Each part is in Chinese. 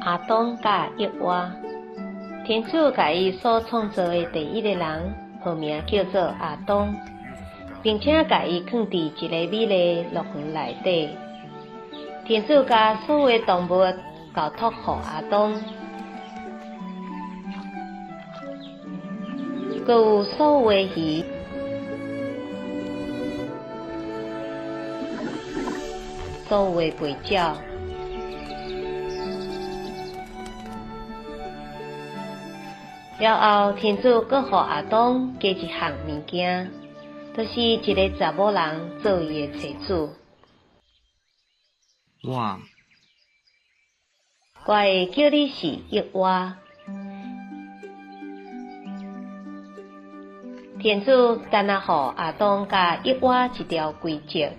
阿东甲叶娃，天主甲伊所创造的第一个人，号名叫做阿东，并且甲伊放伫一个美丽乐园内底。天主甲所有动物交托予阿东，佮有所有鱼。所有飞鸟，了后，天主阁予阿东加一项物件，就是一个查某人做伊的妻子。哇！我会叫你是叶娃。天主干那予阿东甲叶娃一条规则。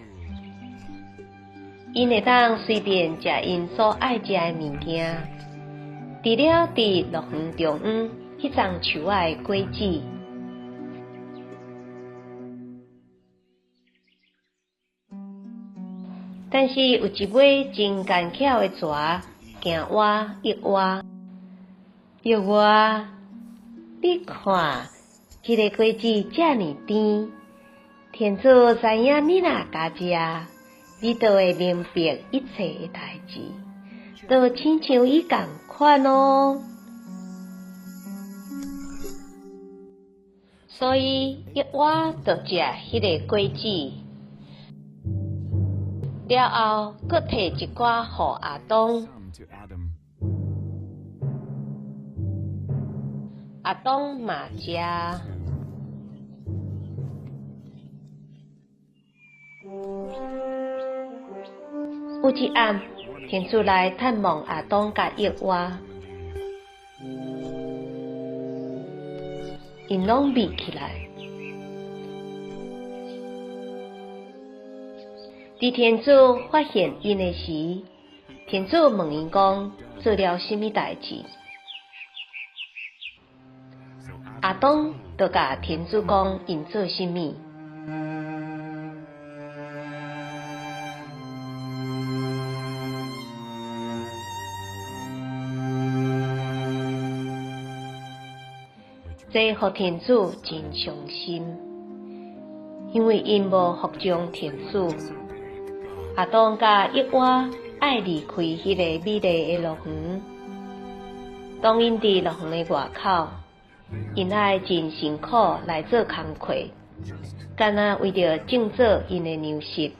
因会当随便食因所爱食的物件，除了伫乐园中央迄丛树仔的果子。但是有一尾真干巧的蛇行挖叶娃，叶娃，你看，这个果子遮尔甜，天主知影你若加食。你就会明白一切的代志，就亲像伊同款哦。所以叶娃就食迄个果子，了后阁摕一寡予阿东。阿东嘛食。有一暗，天主来探望阿东甲叶娃，因拢眯起来。伫天主发现因的时，天主问因讲做了甚物代志？阿东就甲天主讲因做甚物。这互天主真伤心，因为因无服从天主。阿东甲叶娃爱离开迄个美丽的乐园。当因伫乐园的外口，因爱真辛苦来做工课，干那为着种做因的粮食。